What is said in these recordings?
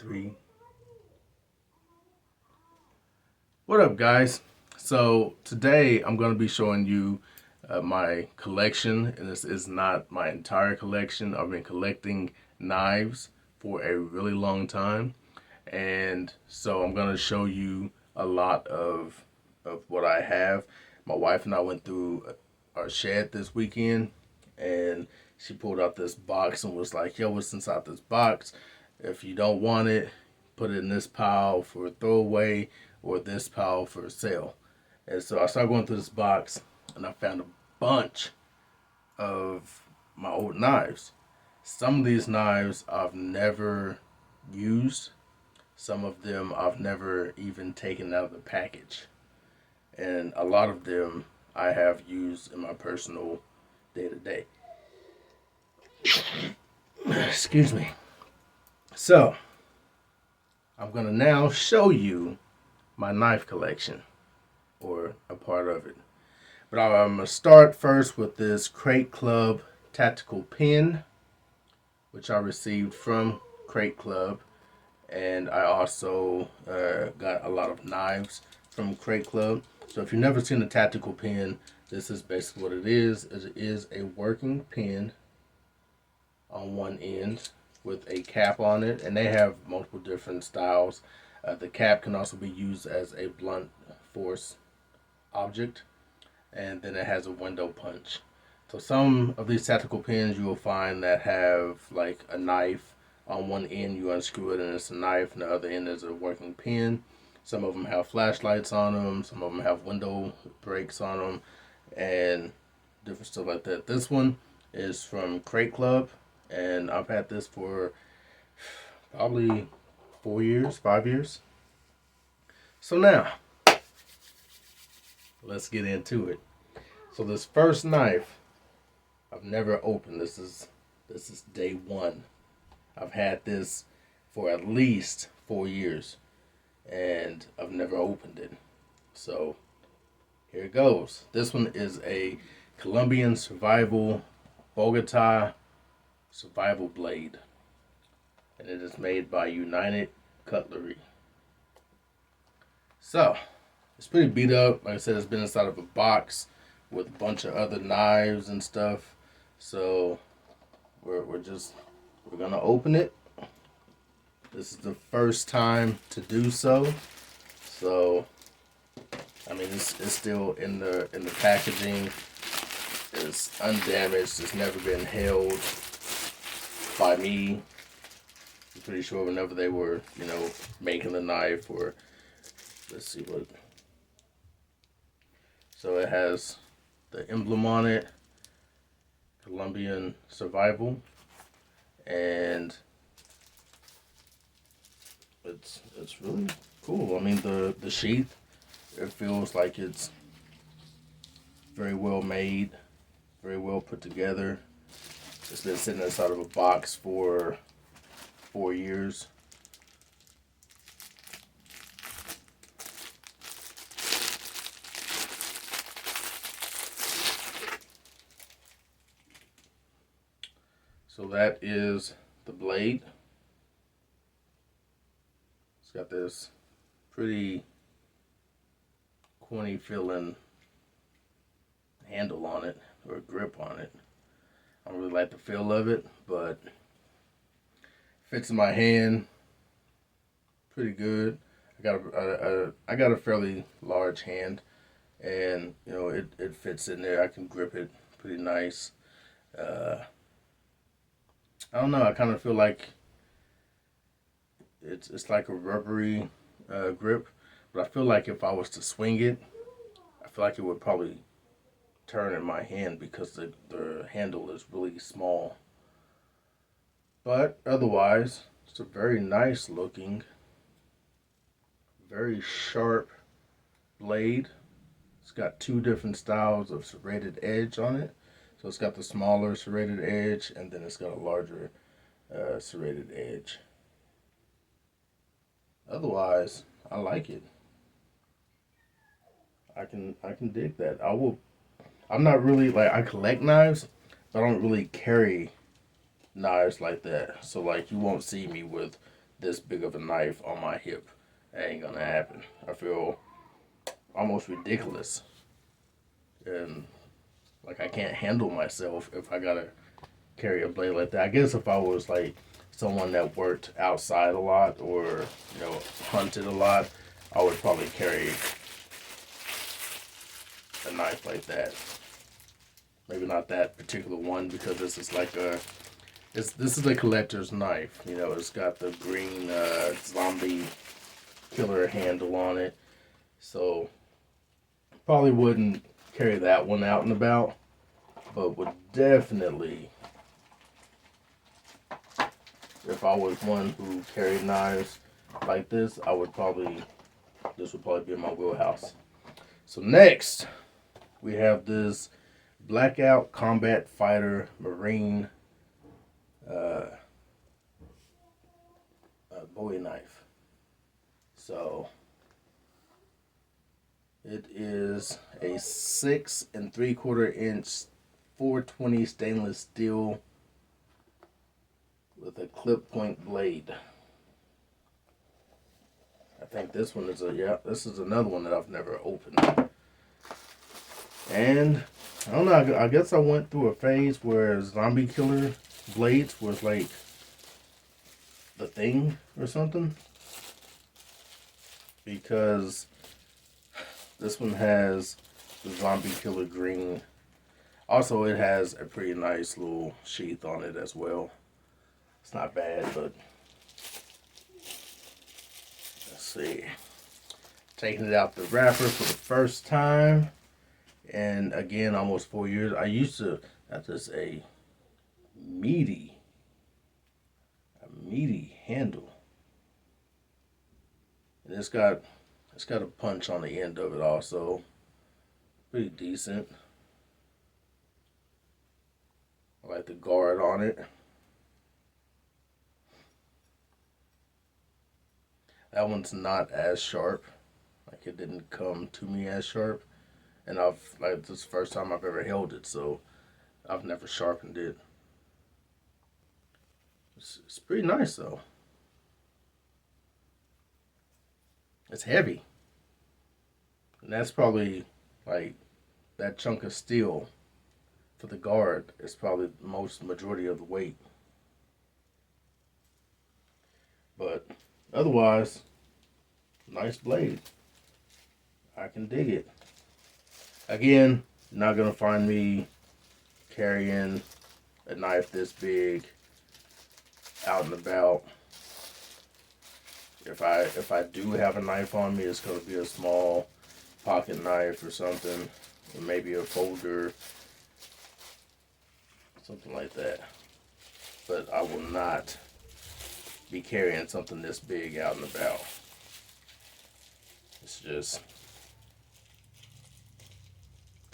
Three. What up, guys? So today I'm going to be showing you my collection, and this is not my entire collection. I've been collecting knives for a really long time, and so I'm going to show you a lot of what I have. My wife and I went through our shed this weekend, and she pulled out this box and was like, "Yo, what's inside this box? If you don't want it, put it in this pile for a throwaway or this pile for sale." And so I started going through this box and I found a bunch of my old knives. Some of these knives I've never used, some of them I've never even taken out of the package. And a lot of them I have used in my personal day to day. Excuse me. So, I'm going to now show you my knife collection, or a part of it. But I'm going to start first with this Crate Club tactical pen, which I received from Crate Club. And I also got a lot of knives from Crate Club. So if you've never seen a tactical pen, this is basically what it is. It is a working pen on one end with a cap on it, and they have multiple different styles. The cap can also be used as a blunt force object, and then it has a window punch. So some of these tactical pens you will find that have like a knife on one end, you unscrew it and it's a knife, and the other end is a working pen. Some of them have flashlights on them, some of them have window breaks on them, and different stuff like that. This one is from Crate Club, and I've had this for probably 4 years, 5 years. So now, let's get into it. So this first knife, I've never opened. This is day one. I've had this for at least 4 years, and I've never opened it. So here it goes. This one is a Colombian Survival Bogota Survival Blade, and it is made by United Cutlery. So it's pretty beat up. Like I said, it's been inside of a box with a bunch of other knives and stuff. So we're gonna open it. This is the first time to do so. So I mean, it's still in the packaging. It's undamaged. It's never been held by me. I'm pretty sure whenever they were, making the knife, or let's see what. So it has the emblem on it, Colombian Survival, and it's really cool. I mean, the sheath, it feels like it's very well made, very well put together. It's been sitting inside of a box for 4 years. So that is the blade. It's got this pretty corny feeling handle on it, or grip on it. I don't really like the feel of it, but fits in my hand pretty good. I got a fairly large hand, and it fits in there. I can grip it pretty nice. Uh, I don't know. I kind of feel like it's like a rubbery grip, but I feel like if I was to swing it, I feel like it would probably turn in my hand because the handle is really small. But otherwise, it's a very nice looking, very sharp blade. It's got two different styles of serrated edge on it. So it's got the smaller serrated edge, and then it's got a larger serrated edge. Otherwise, I like it. I can dig that. I will. I'm not really like, I collect knives, but I don't really carry knives like that. So like, you won't see me with this big of a knife on my hip. That ain't gonna happen. I feel almost ridiculous. And like I can't handle myself if I gotta carry a blade like that. I guess if I was like someone that worked outside a lot or, hunted a lot, I would probably carry a knife like that. Maybe not that particular one because this is a collector's knife. It's got the green zombie killer handle on it. So probably wouldn't carry that one out and about, but would definitely, if I was one who carried knives like this, this would probably be in my wheelhouse. So next, we have this Blackout Combat Fighter Marine Bowie knife. So it is a 6 3/4 inch 420 stainless steel with a clip point blade. I think this one is this is another one that I've never opened. And I don't know, I guess I went through a phase where zombie killer blades was like the thing or something. Because this one has the zombie killer green. Also, it has a pretty nice little sheath on it as well. It's not bad, but let's see. Taking it out the wrapper for the first time. And again, almost 4 years. I used to have this a meaty handle. And it's got a punch on the end of it also. Pretty decent. I like the guard on it. That one's not as sharp. Like it didn't come to me as sharp. And this is the first time I've ever held it, so I've never sharpened it. It's pretty nice though. It's heavy. And that's probably like that chunk of steel for the guard is probably the majority of the weight. But otherwise, nice blade. I can dig it. Again, not gonna find me carrying a knife this big out and about. If I do have a knife on me, it's gonna be a small pocket knife or something, or maybe a folder, something like that. But I will not be carrying something this big out and about. It's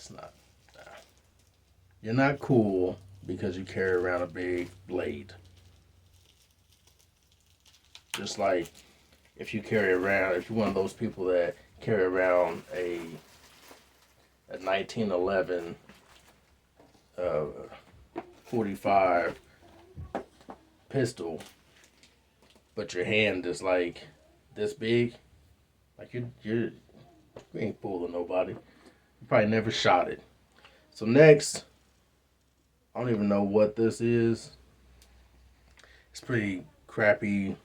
not. You're not cool because you carry around a big blade. Just like if you're one of those people that carry around a 1911 .45 pistol, but your hand is like this big, like you ain't fooling nobody. You probably never shot it. So next, I don't even know what this is. It's pretty crappy.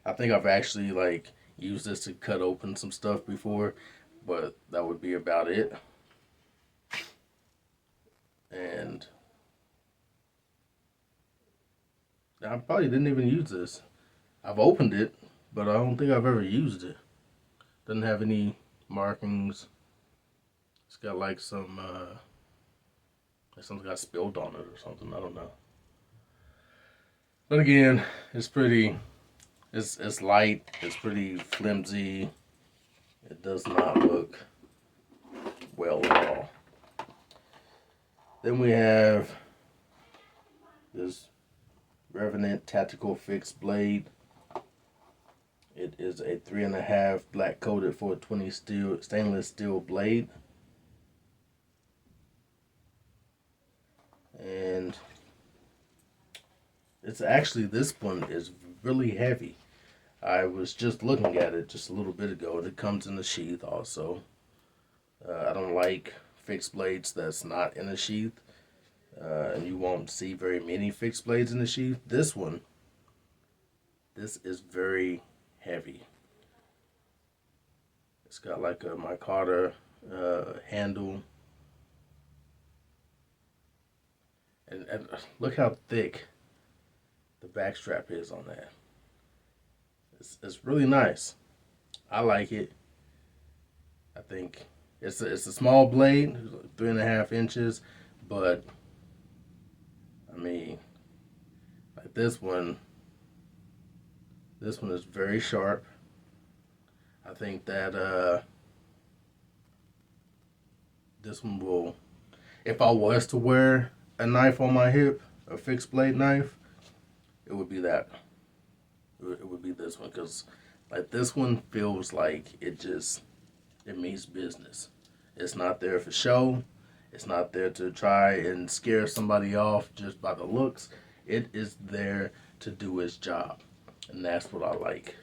I think I've actually like used this to cut open some stuff before, but that would be about it. And I probably didn't even use this. I've opened it, but I don't think I've ever used it. Doesn't have any markings. It's got like something got spilled on it or something. I don't know. But again, it's light. It's pretty flimsy. It does not look well at all. Then we have this Revenant Tactical Fixed Blade. It is a 3.5 black coated 420 stainless steel blade. And it's actually, this one is really heavy. I was just looking at it just a little bit ago, and it comes in the sheath also. I don't like fixed blades that's not in a sheath, and you won't see very many fixed blades in the sheath. This is very heavy. It's got like a micarta handle, and look how thick the back strap is on that. It's really nice. I like it. I think it's a small blade, 3.5 inches, but I mean, like this one is very sharp. I think that this one will, if I was to wear a knife on my hip, a fixed blade knife, it would be that. It would be this one because, like, this one feels like it means business. It's not there for show. It's not there to try and scare somebody off just by the looks. It is there to do its job, and that's what I like.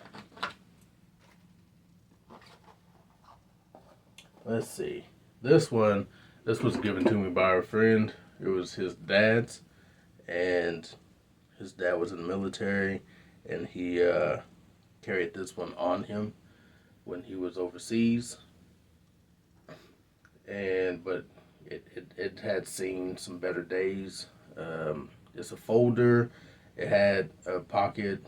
Let's see. This was given to me by a friend. It was his dad's, and his dad was in the military, and he carried this one on him when he was overseas. And but it had seen some better days. It's a folder. It had a pocket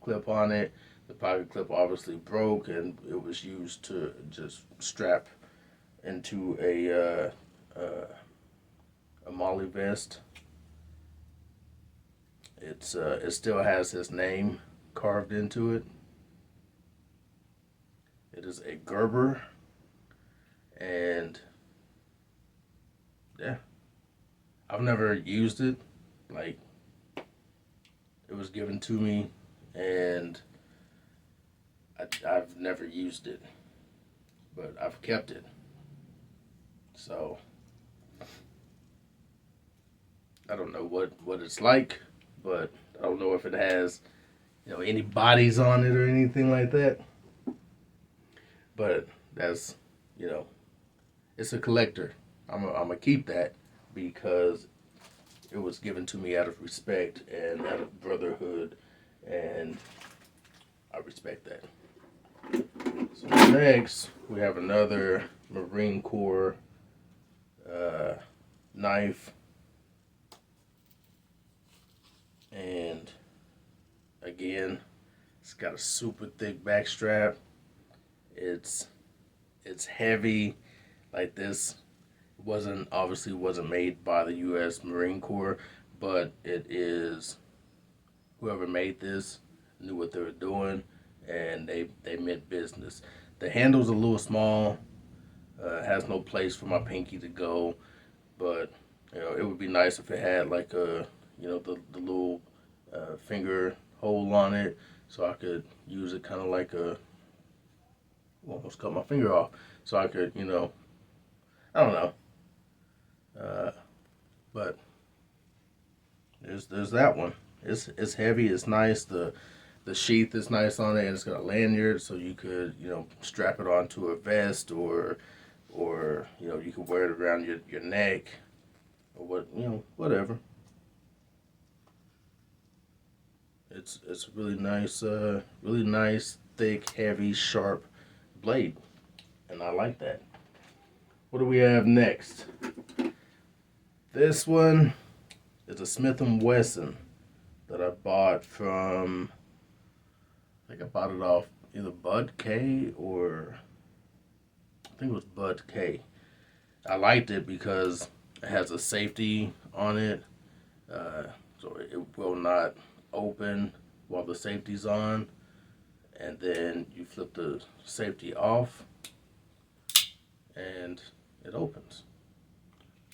clip on it. The pocket clip obviously broke, and it was used to just strap into a Molly vest. It still has his name carved into it. It is a Gerber, and yeah, I've never used it. Like, it was given to me, and I've never used it, but I've kept it. So I don't know what it's like, but I don't know if it has any bodies on it or anything like that. But that's you know it's a collector. I'm gonna keep that because it was given to me out of respect and out of brotherhood, and I respect that. So next we have another Marine Corps uh, knife, and again, it's got a super thick back strap. It's it's heavy. Like, this wasn't made by the U.S. Marine Corps, but it is, whoever made this knew what they were doing, and they meant business. The handle's a little small. Has no place for my pinky to go, but it would be nice if it had like the little finger hole on it, so I could use it kind of like almost cut my finger off, so I could I don't know, but there's that one. It's heavy. It's nice. The sheath is nice on it, and it's got a lanyard, so you could strap it onto a vest, or you could wear it around your neck, or whatever. It's really nice, thick, heavy, sharp blade, and I like that. What do we have next? This one is a Smith and Wesson that I bought from. I think I bought it off either Bud K or I think it was Bud K. I liked it because it has a safety on it, uh, so it will not open while the safety's on, and then you flip the safety off, and it opens.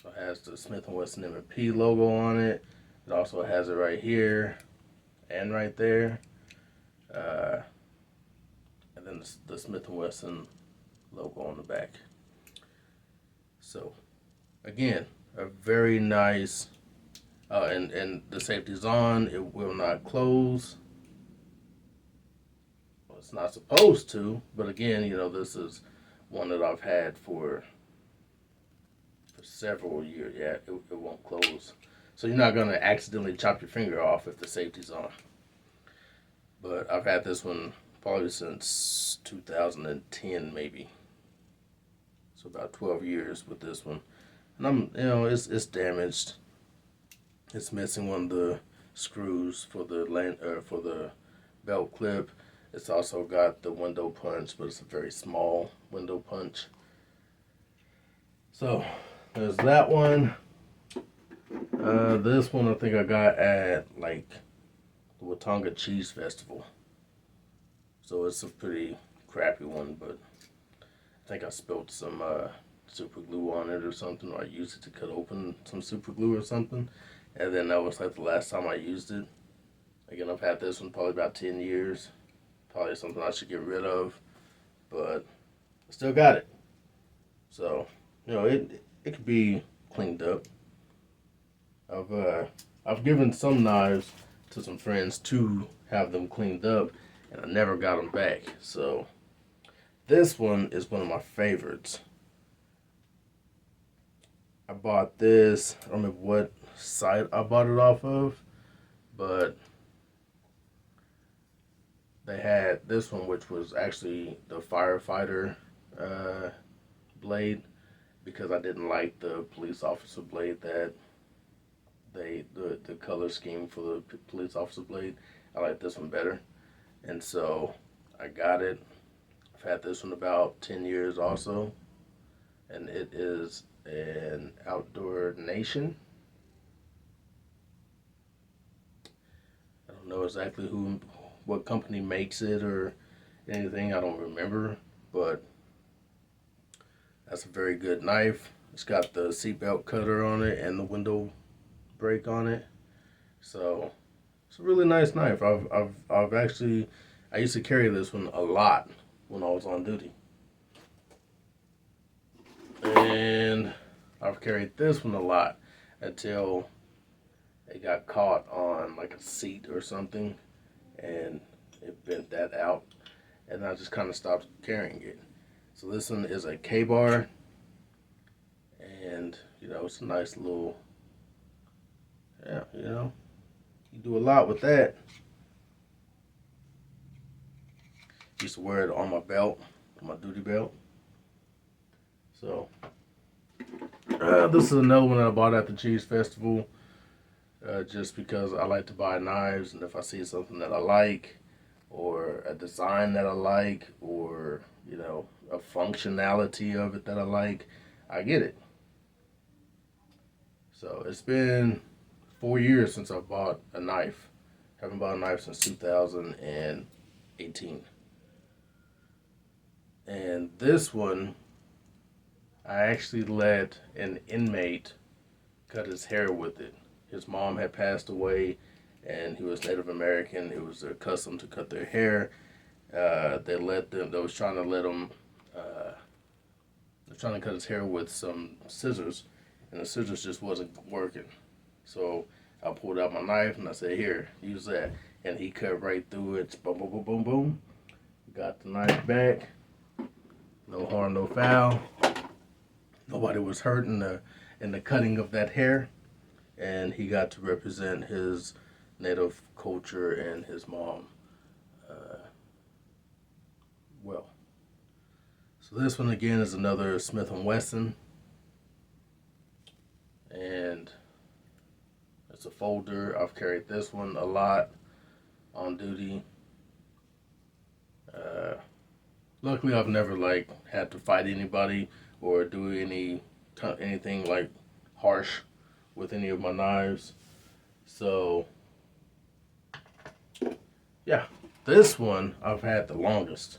So it has the Smith & Wesson M&P logo on it. It also has it right here and right there, uh, and then the Smith & Wesson logo on the back. So again, a very nice, and the safety's on. It will not close. it's not supposed to, but again, this is one that I've had for several years. Yeah, it won't close. So you're not gonna accidentally chop your finger off if the safety's on. But I've had this one probably since 2010, maybe. So about 12 years with this one, and it's damaged. It's missing one of the screws for the belt clip. It's also got the window punch, but it's a very small window punch. So there's that one. This one I think I got at like the Watonga Cheese Festival. So it's a pretty crappy one, but I think I spilled some super glue on it or something, or I used it to cut open some super glue or something. And then that was like the last time I used it. Again, I've had this one probably about 10 years. Probably something I should get rid of, but I still got it. So, it could be cleaned up. I've given some knives to some friends to have them cleaned up, and I never got them back. So, this one is one of my favorites. I bought this. I don't remember what site I bought it off of, but they had this one, which was actually the firefighter blade, because I didn't like the police officer blade that the color scheme for the police officer blade. I like this one better, and so I got it. I've had this one about 10 years also, and it is an Outdoor Nation. I don't know exactly what company makes it or anything. I don't remember, but that's a very good knife. It's got the seatbelt cutter on it and the window brake on it. So it's a really nice knife. I've actually, I used to carry this one a lot when I was on duty. And I've carried this one a lot until it got caught on like a seat or something, and it bent that out, and I just kind of stopped carrying it. So this one is a K-bar, and it's a nice little, yeah, you do a lot with that. Used to wear it on my belt, on my duty belt. So this is another one that I bought at the Cheese Festival, just because I like to buy knives, and if I see something that I like, or a design that I like, or a functionality of it that I like, I get it. So it's been 4 years since I bought a knife. Haven't bought a knife since 2018. And this one, I actually let an inmate cut his hair with it. His mom had passed away, and he was Native American. It was their custom to cut their hair. They was trying to let him, they were trying to cut his hair with some scissors, and the scissors just wasn't working. So I pulled out my knife and I said, "Here, use that." And he cut right through it. Boom, boom, boom, boom, boom. Got the knife back. No harm, no foul. Nobody was hurt in the cutting of that hair, and he got to represent his native culture and his mom well. So this one again is another Smith & Wesson, and it's a folder. I've carried this one a lot on duty. Luckily, I've never had to fight anybody or do anything like harsh with any of my knives. So yeah, this one I've had the longest.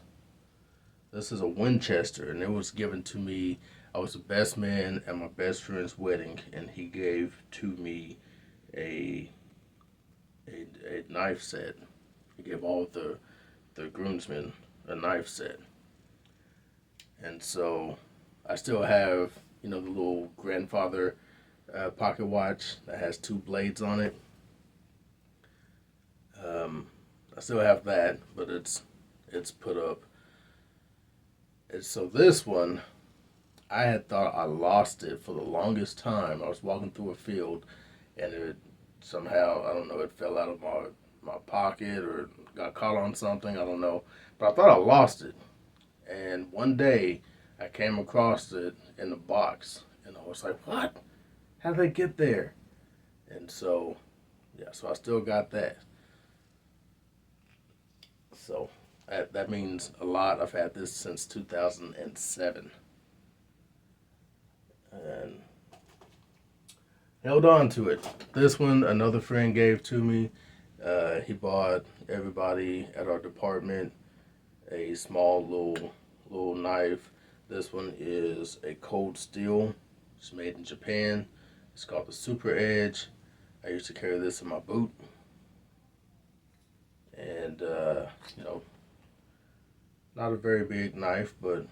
This is a Winchester, and it was given to me. I was the best man at my best friend's wedding, and he gave to me a knife set. He gave all the groomsmen a knife set, and so I still have the little grandfather pocket watch that has two blades on it. I still have that, but it's it's put up. And so this one, I had thought I lost it for the longest time. I was walking through a field, and it somehow, I don't know, it fell out of my pocket or got caught on something. I don't know, but I thought I lost it. And one day, I came across it in the box, and I was like, "What? How did they get there?" And so, yeah, so I still got that. So that means a lot. I've had this since 2007, and held on to it. This one, another friend gave to me. He bought everybody at our department a small little knife. This one is a cold steel. It's made in Japan. It's called the Super Edge. I used to carry this in my boot, and you know, not a very big knife, but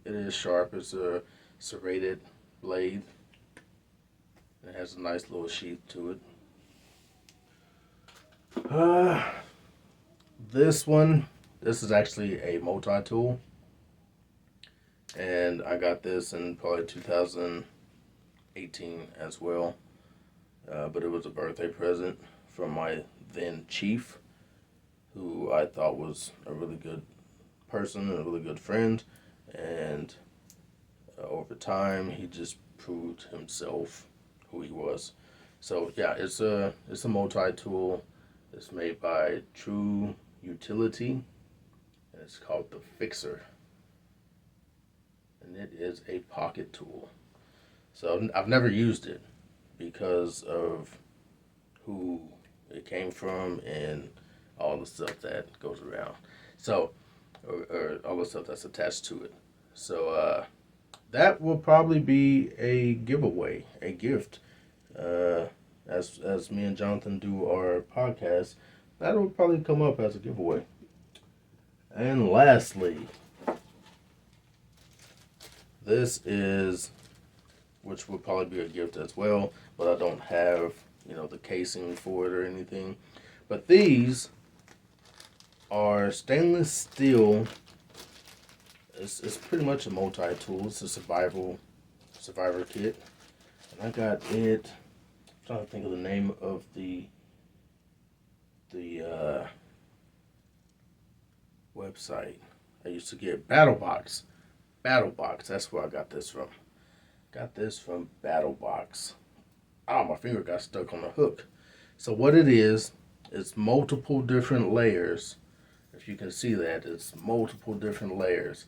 it is sharp. It's a serrated blade. It has a nice little sheath to it. This one, this is actually a multi-tool, and I got this in probably 2018 as well. But it was a birthday present from my then chief, who I thought was a really good person and a really good friend, and over time he just proved himself who he was. So yeah, it's a multi-tool. It's made by True Utility, and it's called the Fixer, and it is a pocket tool. So I've never used it because of who it came from and all the stuff that goes around. So, or all the stuff that's attached to it. So that will probably be a giveaway, a gift. As me and Jonathan do our podcast, that will probably come up as a giveaway. And lastly, this is, which would probably be a gift as well, but I don't have, the casing for it or anything. But these are stainless steel. It's pretty much a multi-tool. It's a survivor kit. And I got it, I'm trying to think of the name of the website. I used to get BattleBox. BattleBox, that's where I got this from. Got this from BattleBox. Oh, my finger got stuck on the hook. So what it is, it's multiple different layers. If you can see that, it's multiple different layers.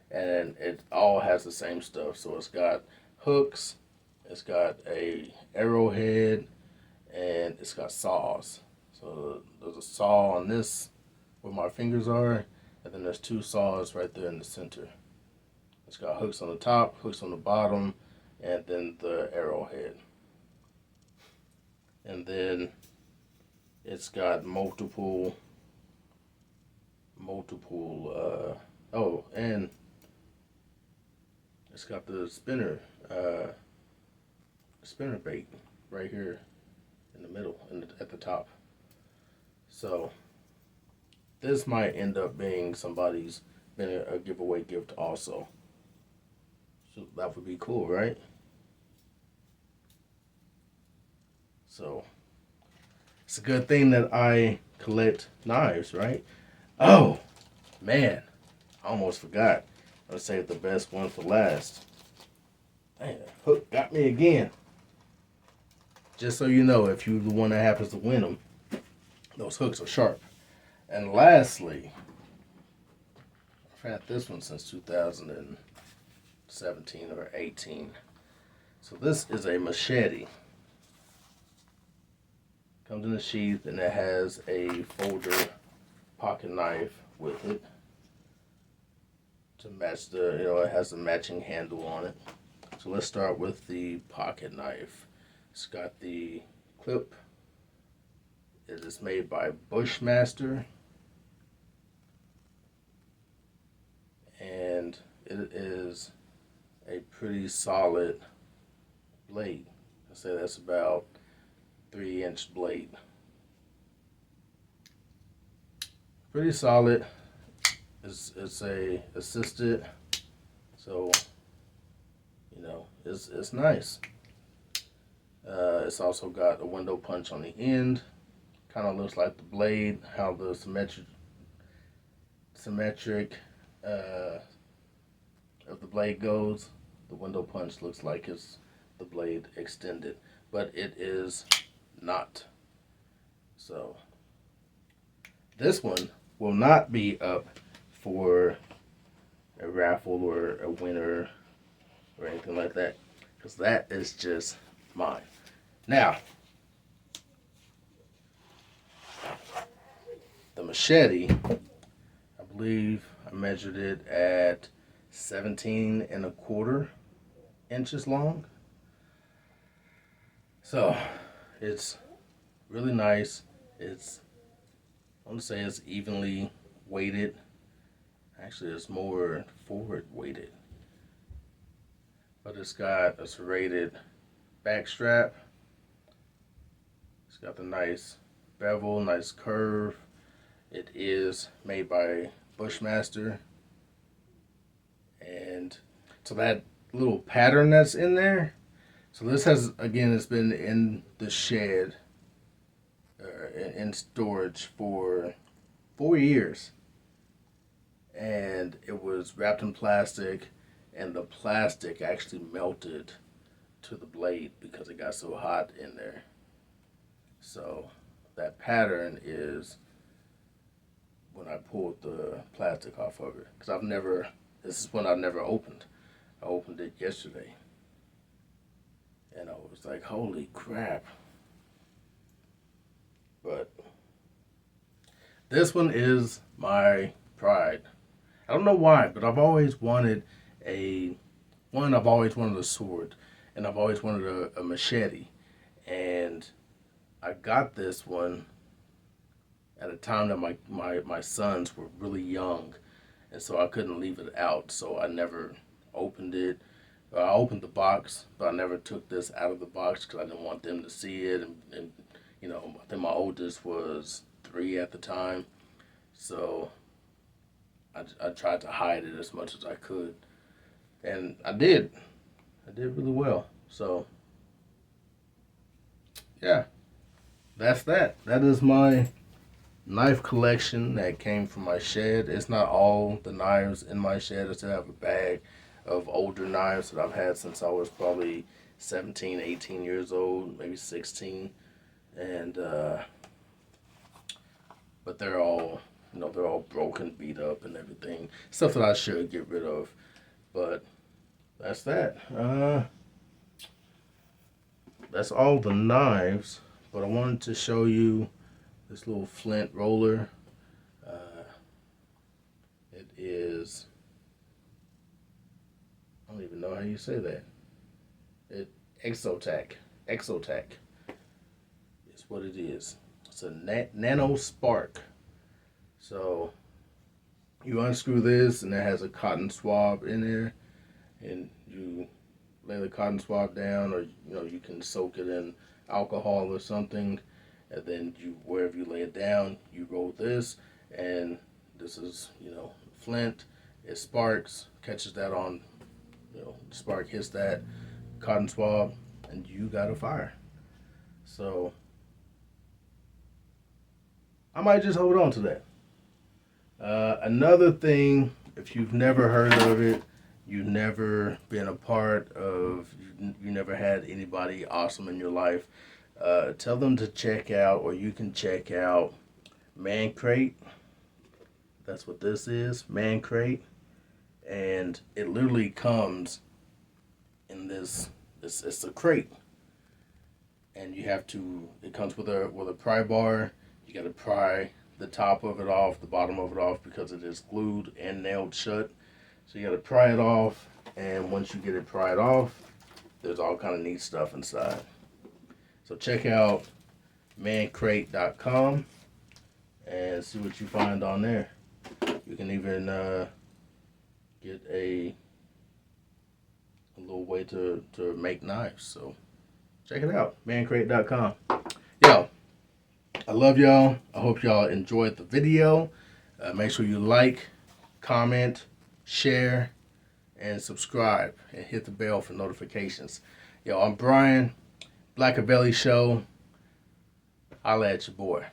And it all has the same stuff. So it's got hooks, it's got a arrowhead, and it's got saws. So there's a saw on this where my fingers are, and then there's two saws right there in the center. It's got hooks on the top, hooks on the bottom, and then the arrowhead. And then it's got multiple and it's got the spinner bait right here in the middle and at the top. So this might end up being somebody's been a giveaway gift also. So that would be cool, right? So it's a good thing that I collect knives, right? Oh man, I almost forgot. I saved the best one for last. Dang, hook got me again. Just so you know, if you're the one that happens to win them, those hooks are sharp. And lastly, I've had this one since 2017 or 18. So this is a machete. Comes in a sheath, and it has a folder pocket knife with it to match it has a matching handle on it. So let's start with the pocket knife. It's got the clip. It is made by Bushmaster, and it is a pretty solid blade. I say that's about 3-inch blade. Pretty solid. It's a assisted, so it's nice. It's also got a window punch on the end. Kind of looks like the blade, how the symmetric uh, of the blade goes. The window punch looks like it's the blade extended, but it is not. So this one will not be up for a raffle or a winner or anything like that, because that is just mine. Now, the machete, I believe I measured it at 17 1/4 inches long. So it's really nice. I want to say it's evenly weighted. Actually, it's more forward weighted. But it's got a serrated back strap. It's got the nice bevel, nice curve. It is made by Bushmaster. And so that little pattern that's in there. So this has, again, it's been in the shed, in storage for 4 years. And it was wrapped in plastic, and the plastic actually melted to the blade because it got so hot in there. So that pattern is when I pulled the plastic off of it. Because this is one I've never opened. I opened it yesterday. And I was like, holy crap. But this one is my pride. I don't know why, but I've always wanted I've always wanted a sword, and I've always wanted a machete. And I got this one at a time that my sons were really young, and so I couldn't leave it out, so I never opened it. I opened the box, but I never took this out of the box because I didn't want them to see it. And I think my oldest was 3 at the time, so I tried to hide it as much as I could, and I did. I did really well. So yeah, that's that. That is my knife collection that came from my shed. It's not all the knives in my shed. I still have a bag of older knives that I've had since I was probably 17, 18 years old, maybe 16. And but they're all broken, beat up, and everything. Stuff that I should get rid of. But that's that. That's all the knives. But I wanted to show you this little flint roller. It is, I don't even know how you say that. Exotac. Exotac is what it is. It's a nano spark. So you unscrew this, and it has a cotton swab in there, and you lay the cotton swab down, or you can soak it in alcohol or something, and then wherever you lay it down, you roll this, and this is flint. It sparks, catches that on, the spark hits that cotton swab, and you got a fire. So I might just hold on to that. Another thing, if you've never heard of it, you've never been a part of, you never had anybody awesome in your life, tell them to check out, or you can check out Man Crate. That's what this is, Man Crate. And it literally comes in this, it's a crate. And it comes with a pry bar. You got to pry the top of it off, the bottom of it off, because it is glued and nailed shut. So you got to pry it off, and once you get it pried off, there's all kind of neat stuff inside. So check out mancrate.com and see what you find on there. You can even get a little way to make knives. So check it out, mancrate.com. Yo, I love y'all. I hope y'all enjoyed the video. Make sure you like, comment, share, and subscribe, and hit the bell for notifications. Yo, I'm Brian, Black Belly Show. I'll at your boy.